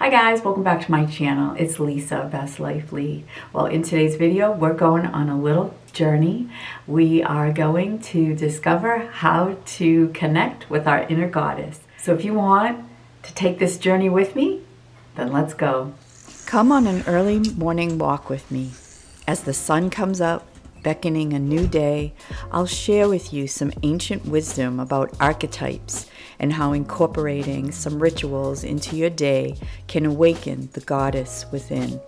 Hi guys, welcome back to my channel. It's Lisa, Best Life Lee. Well, in today's video, we're going on a little journey. We are going to discover how to connect with our inner goddess. So if you want to take this journey with me, then let's go. Come on an early morning walk with me. As the sun comes up, beckoning a new day, I'll share with you some ancient wisdom about archetypes and how incorporating some rituals into your day can awaken the goddess within.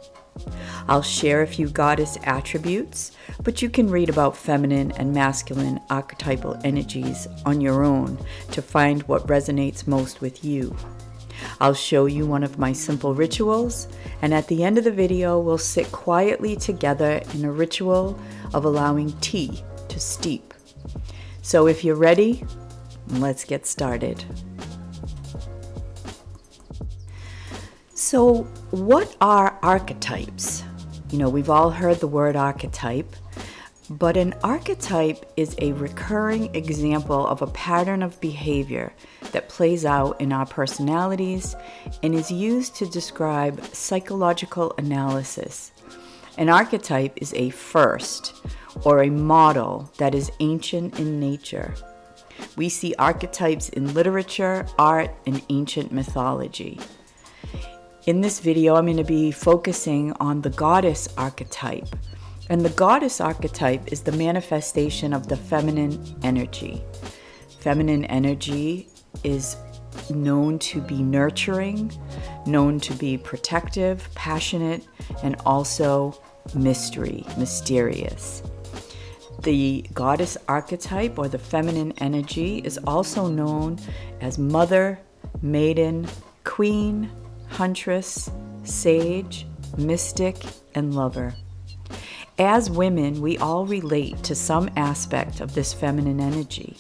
I'll share a few goddess attributes, but you can read about feminine and masculine archetypal energies on your own to find what resonates most with you. I'll show you one of my simple rituals, and at the end of the video, we'll sit quietly together in a ritual of allowing tea to steep. So if you're ready, let's get started. So what are archetypes? We've all heard the word archetype, but an archetype is a recurring example of a pattern of behavior that plays out in our personalities and is used to describe psychological analysis. An archetype is a first or a model that is ancient in nature. We see archetypes in literature, art, and ancient mythology. In this video, I'm going to be focusing on the goddess archetype. And the goddess archetype is the manifestation of the feminine energy. Feminine energy is known to be nurturing, known to be protective, passionate, and also mysterious. The goddess archetype, or the feminine energy, is also known as mother, maiden, queen, huntress, sage, mystic, and lover. As women, we all relate to some aspect of this feminine energy.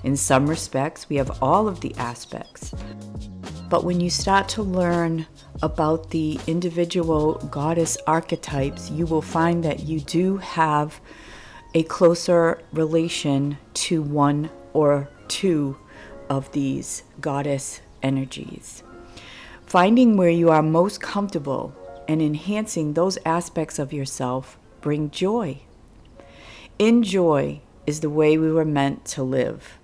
In some respects, we have all of the aspects. But when you start to learn about the individual goddess archetypes, you will find that you do have a closer relation to one or two of these goddess energies. Finding where you are most comfortable and enhancing those aspects of yourself bring joy. In joy is the way we were meant to live.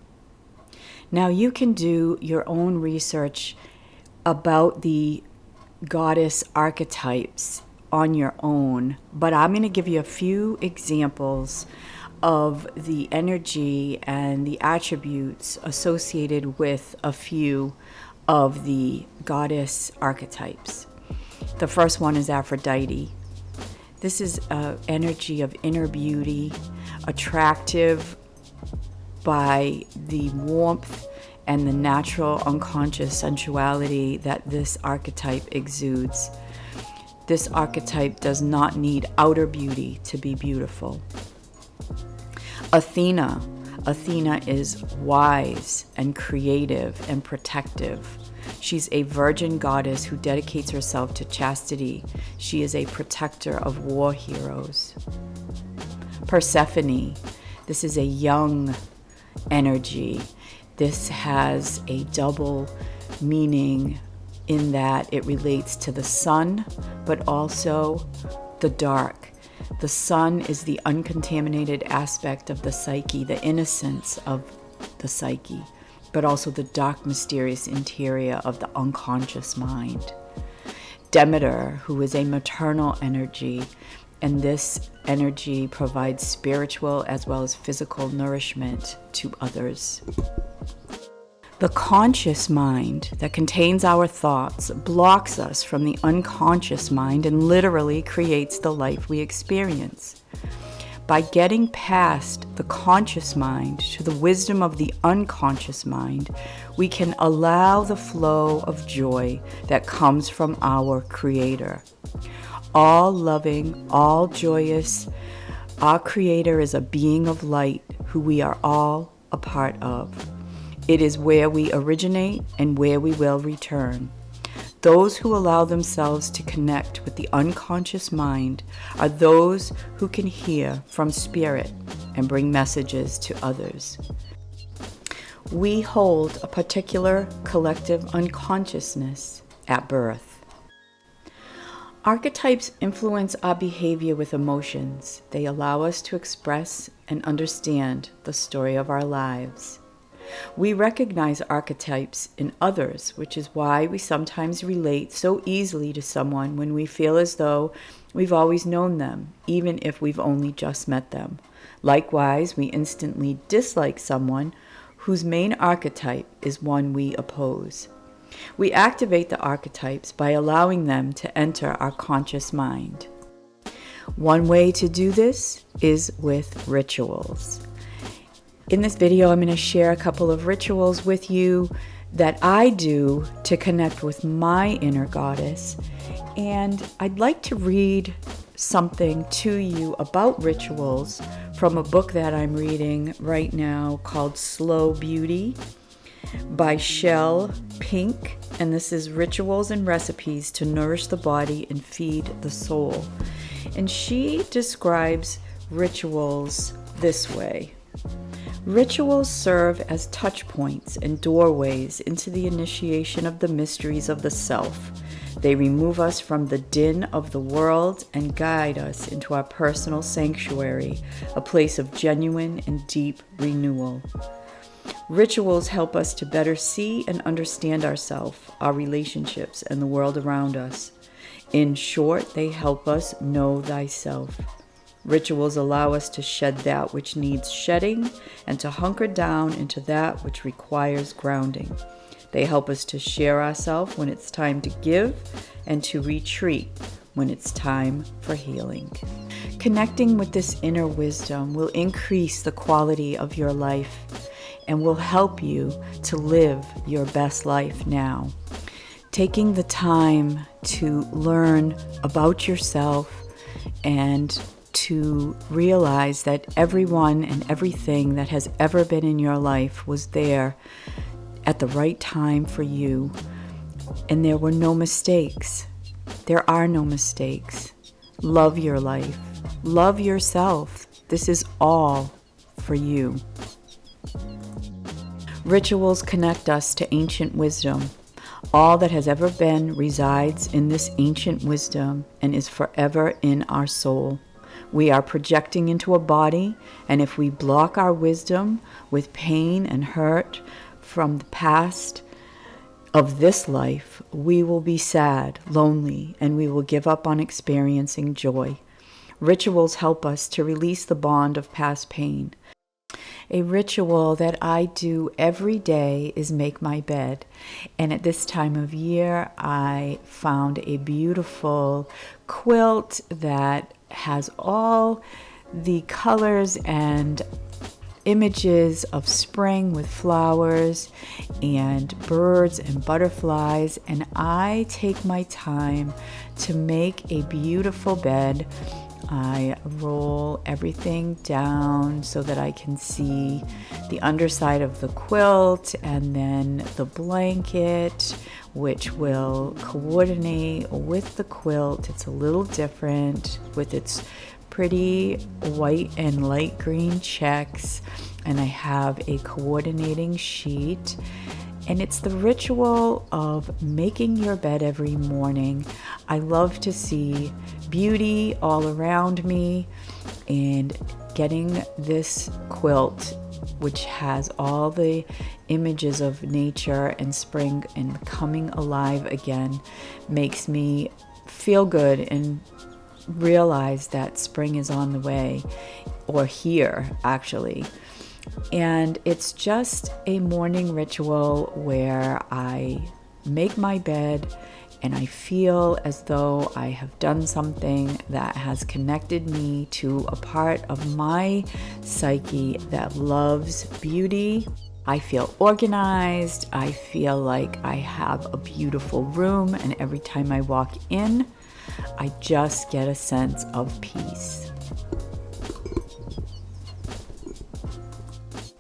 Now you can do your own research about the goddess archetypes on your own, but I'm going to give you a few examples of the energy and the attributes associated with a few of the goddess archetypes. The first one is Aphrodite. This is an energy of inner beauty, attractive by the warmth and the natural unconscious sensuality that this archetype exudes. This archetype does not need outer beauty to be beautiful. Athena. Athena is wise and creative and protective. She's a virgin goddess who dedicates herself to chastity. She is a protector of war heroes. Persephone. This is a young energy. This has a double meaning in that it relates to the sun, but also the dark. The sun is the uncontaminated aspect of the psyche, the innocence of the psyche, but also the dark, mysterious interior of the unconscious mind. Demeter, who is a maternal energy, and this energy provides spiritual as well as physical nourishment to others. The conscious mind that contains our thoughts blocks us from the unconscious mind and literally creates the life we experience. By getting past the conscious mind to the wisdom of the unconscious mind, we can allow the flow of joy that comes from our Creator. All loving, all joyous, our Creator is a being of light who we are all a part of. It is where we originate and where we will return. Those who allow themselves to connect with the unconscious mind are those who can hear from spirit and bring messages to others. We hold a particular collective unconsciousness at birth. Archetypes influence our behavior with emotions. They allow us to express and understand the story of our lives. We recognize archetypes in others, which is why we sometimes relate so easily to someone when we feel as though we've always known them, even if we've only just met them. Likewise, we instantly dislike someone whose main archetype is one we oppose. We activate the archetypes by allowing them to enter our conscious mind. One way to do this is with rituals. In this video, I'm going to share a couple of rituals with you that I do to connect with my inner goddess. And I'd like to read something to you about rituals from a book that I'm reading right now called Slow Beauty by Shell Pink, and this is Rituals and Recipes to Nourish the Body and Feed the Soul. And she describes rituals this way. Rituals serve as touch points and doorways into the initiation of the mysteries of the self. They remove us from the din of the world and guide us into our personal sanctuary, a place of genuine and deep renewal. Rituals help us to better see and understand ourselves, our relationships, and the world around us. In short, they help us know thyself. Rituals allow us to shed that which needs shedding and to hunker down into that which requires grounding. They help us to share ourselves when it's time to give and to retreat when it's time for healing. Connecting with this inner wisdom will increase the quality of your life and will help you to live your best life now. Taking the time to learn about yourself and to realize that everyone and everything that has ever been in your life was there at the right time for you, and there were no mistakes. There are no mistakes. Love your life. Love yourself. This is all for you. Rituals connect us to ancient wisdom. All that has ever been resides in this ancient wisdom and is forever in our soul. We are projecting into a body, and if we block our wisdom with pain and hurt from the past of this life, we will be sad, lonely, and we will give up on experiencing joy. Rituals help us to release the bond of past pain. A ritual that I do every day is make my bed. And at this time of year, I found a beautiful quilt that has all the colors and images of spring with flowers and birds and butterflies. And I take my time to make a beautiful bed. I roll everything down so that I can see the underside of the quilt and then the blanket, which will coordinate with the quilt. It's a little different with its pretty white and light green checks, and I have a coordinating sheet. And it's the ritual of making your bed every morning. I love to see beauty all around me, and getting this quilt, which has all the images of nature and spring and coming alive again, makes me feel good and realize that spring is on the way, or here actually. And it's just a morning ritual where I make my bed and I feel as though I have done something that has connected me to a part of my psyche that loves beauty. I feel organized. I feel like I have a beautiful room, and every time I walk in, I just get a sense of peace.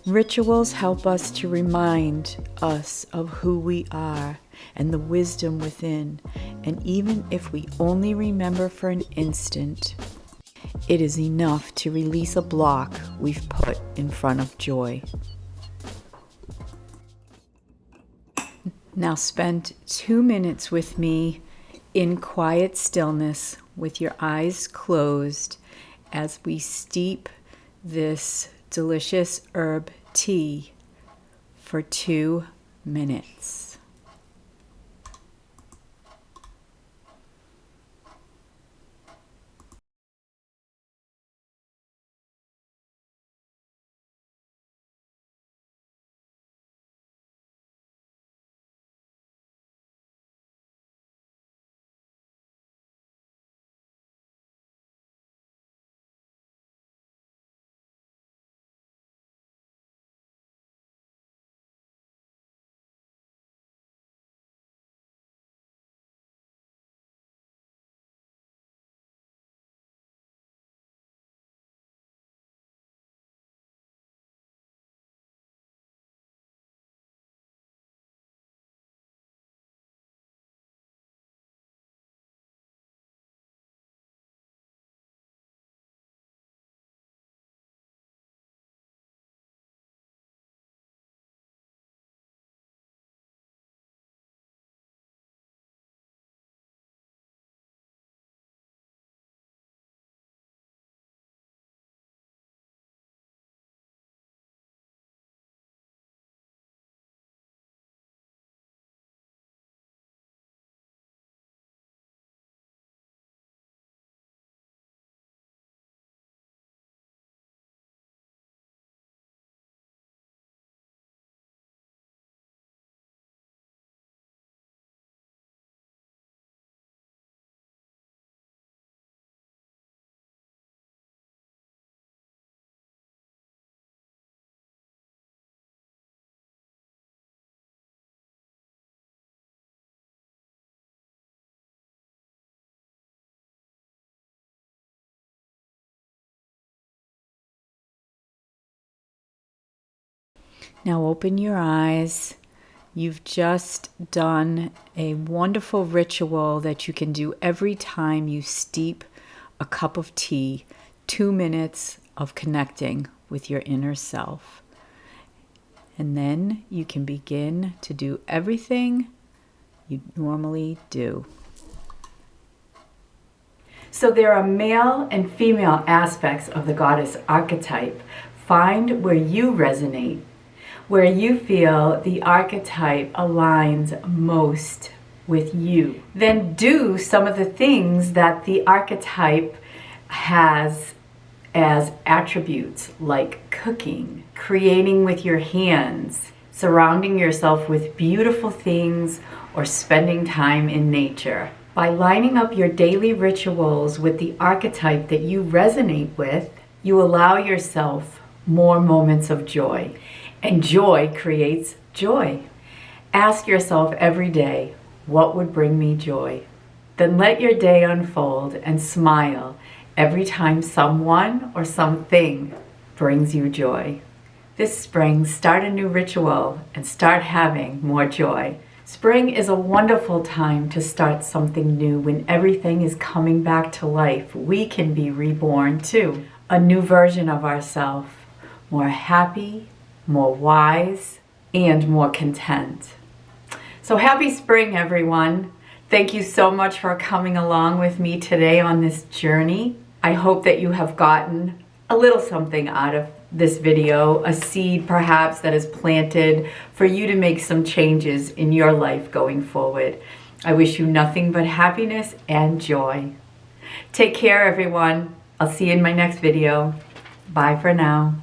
Rituals help us to remind us of who we are and the wisdom within. And even if we only remember for an instant, it is enough to release a block we've put in front of joy. Now spend 2 minutes with me in quiet stillness with your eyes closed as we steep this delicious herb tea for 2 minutes. Now open your eyes. You've just done a wonderful ritual that you can do every time you steep a cup of tea. 2 minutes of connecting with your inner self. And then you can begin to do everything you normally do. So there are male and female aspects of the goddess archetype. Find where you resonate, where you feel the archetype aligns most with you. Then do some of the things that the archetype has as attributes, like cooking, creating with your hands, surrounding yourself with beautiful things, or spending time in nature. By lining up your daily rituals with the archetype that you resonate with, you allow yourself more moments of joy. And joy creates joy. Ask yourself every day, what would bring me joy? Then let your day unfold and smile every time someone or something brings you joy. This spring, start a new ritual and start having more joy. Spring is a wonderful time to start something new. When everything is coming back to life, we can be reborn too. A new version of ourselves, more happy, more wise, and more content. So happy spring, everyone. Thank you so much for coming along with me today on this journey. I hope that you have gotten a little something out of this video, a seed perhaps that is planted for you to make some changes in your life going forward. I wish you nothing but happiness and joy. Take care, everyone. I'll see you in my next video. Bye for now.